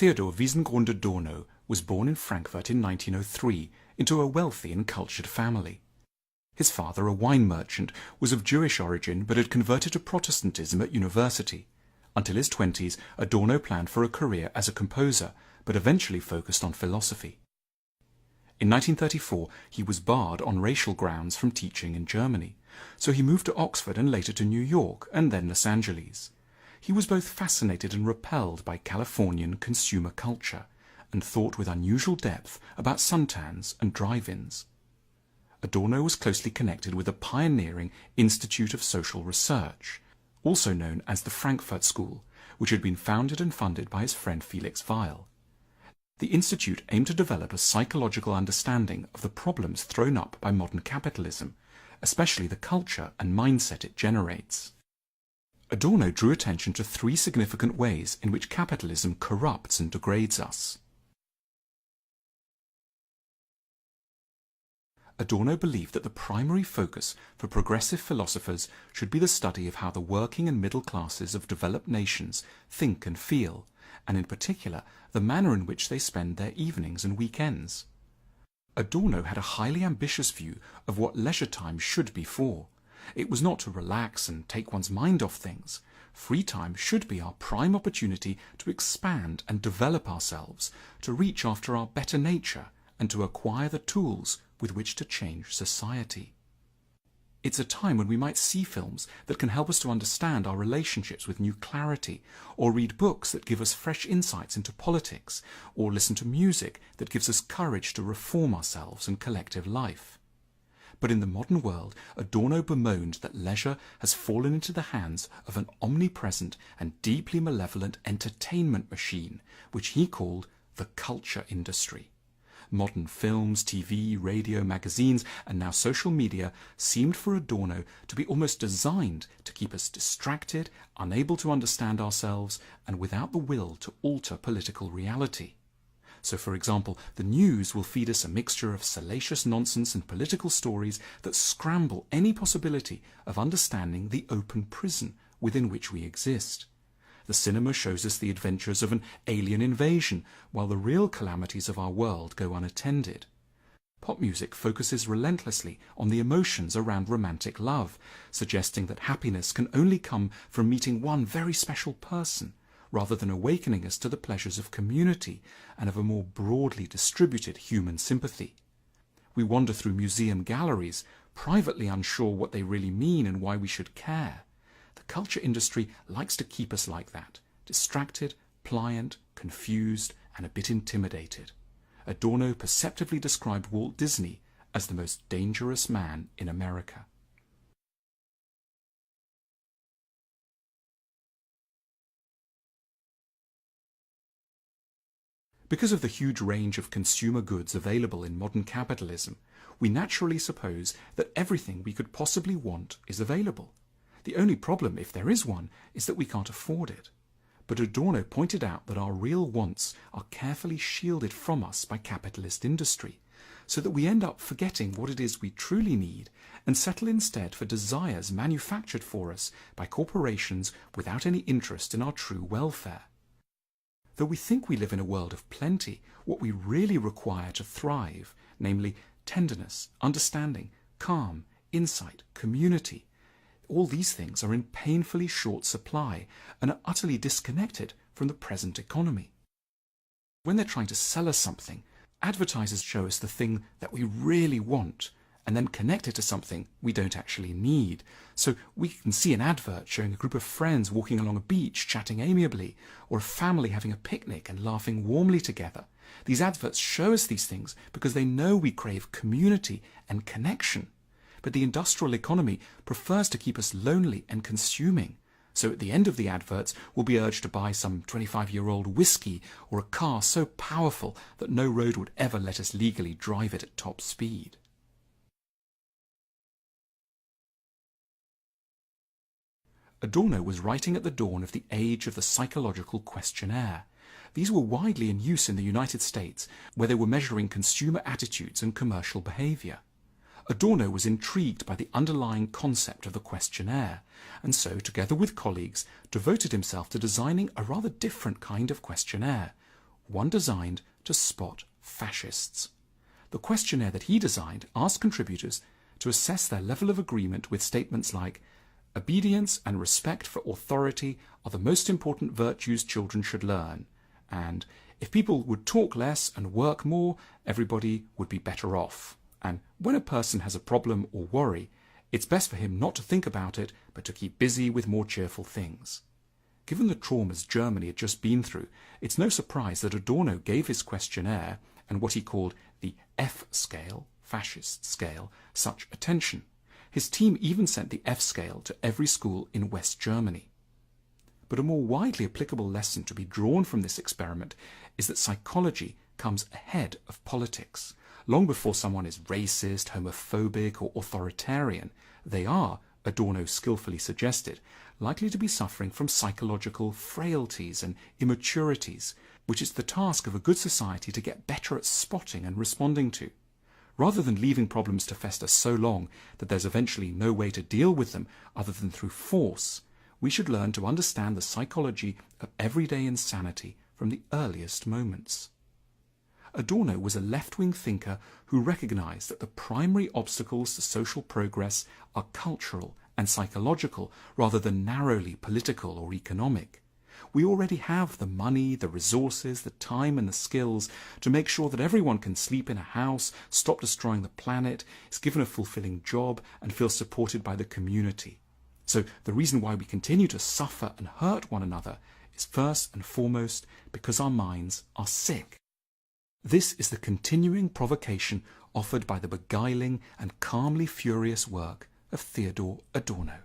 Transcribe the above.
Theodor Adorno was born in Frankfurt in 1903 into a wealthy and cultured family. His father, a wine merchant, was of Jewish origin but had converted to Protestantism at university. Until his 20s, Adorno planned for a career as a composer, but eventually focused on philosophy. In 1934, he was barred on racial grounds from teaching in Germany, so he moved to Oxford and later to New York and then Los Angeles. He was both fascinated and repelled by Californian consumer culture, and thought with unusual depth about suntans and drive-ins. Adorno was closely connected with a pioneering Institute of Social Research, also known as the Frankfurt School, which had been founded and funded by his friend Felix Weil. The institute aimed to develop a psychological understanding of the problems thrown up by modern capitalism, especially the culture and mindset it generates. Adorno drew attention to three significant ways in which capitalism corrupts and degrades us. Adorno believed that the primary focus for progressive philosophers should be the study of how the working and middle classes of developed nations think and feel, and in particular the manner in which they spend their evenings and weekends. Adorno had a highly ambitious view of what leisure time should be for. It was not to relax and take one's mind off things. Free time should be our prime opportunity to expand and develop ourselves, to reach after our better nature, and to acquire the tools with which to change society. It's a time when we might see films that can help us to understand our relationships with new clarity, or read books that give us fresh insights into politics, or listen to music that gives us courage to reform ourselves and collective life. But in the modern world, Adorno bemoaned that leisure has fallen into the hands of an omnipresent and deeply malevolent entertainment machine, which he called the culture industry. Modern films, TV, radio, magazines, and now social media seemed for Adorno to be almost designed to keep us distracted, unable to understand ourselves, and without the will to alter political reality. So, for example, the news will feed us a mixture of salacious nonsense and political stories that scramble any possibility of understanding the open prison within which we exist. The cinema shows us the adventures of an alien invasion, while the real calamities of our world go unattended. Pop music focuses relentlessly on the emotions around romantic love, suggesting that happiness can only come from meeting one very special person, rather than awakening us to the pleasures of community and of a more broadly distributed human sympathy. We wander through museum galleries, privately unsure what they really mean and why we should care. The culture industry likes to keep us like that, distracted, pliant, confused, and a bit intimidated. Adorno perceptively described Walt Disney as the most dangerous man in America. Because of the huge range of consumer goods available in modern capitalism, we naturally suppose that everything we could possibly want is available. The only problem, if there is one, is that we can't afford it. But Adorno pointed out that our real wants are carefully shielded from us by capitalist industry, so that we end up forgetting what it is we truly need and settle instead for desires manufactured for us by corporations without any interest in our true welfare. Though we think we live in a world of plenty, what we really require to thrive, namely tenderness, understanding, calm, insight, community, all these things are in painfully short supply and are utterly disconnected from the present economy. When they're trying to sell us something, advertisers show us the thing that we really want and then connect it to something we don't actually need. So we can see an advert showing a group of friends walking along a beach chatting amiably, or a family having a picnic and laughing warmly together. These adverts show us these things because they know we crave community and connection. But the industrial economy prefers to keep us lonely and consuming. So at the end of the adverts, we'll be urged to buy some 25-year-old whiskey or a car so powerful that no road would ever let us legally drive it at top speed. Adorno was writing at the dawn of the age of the psychological questionnaire. These were widely in use in the United States, where they were measuring consumer attitudes and commercial behavior. Adorno was intrigued by the underlying concept of the questionnaire, and so, together with colleagues, devoted himself to designing a rather different kind of questionnaire, one designed to spot fascists. The questionnaire that he designed asked contributors to assess their level of agreement with statements like, "Obedience and respect for authority are the most important virtues children should learn," and "If people would talk less and work more, everybody would be better off," and "When a person has a problem or worry, it's best for him not to think about it, but to keep busy with more cheerful things." Given the traumas Germany had just been through, it's no surprise that Adorno gave his questionnaire and what he called the F scale, fascist scale, such attention. His team even sent the F scale to every school in West Germany. But a more widely applicable lesson to be drawn from this experiment is that psychology comes ahead of politics. Long before someone is racist, homophobic, or authoritarian, they are, Adorno skillfully suggested, likely to be suffering from psychological frailties and immaturities, which it's the task of a good society to get better at spotting and responding to. Rather than leaving problems to fester so long that there's eventually no way to deal with them other than through force, we should learn to understand the psychology of everyday insanity from the earliest moments. Adorno was a left-wing thinker who recognized that the primary obstacles to social progress are cultural and psychological rather than narrowly political or economic. We already have the money, the resources, the time and the skills to make sure that everyone can sleep in a house, stop destroying the planet, is given a fulfilling job and feel supported by the community. So the reason why we continue to suffer and hurt one another is first and foremost because our minds are sick. This is the continuing provocation offered by the beguiling and calmly furious work of Theodor Adorno.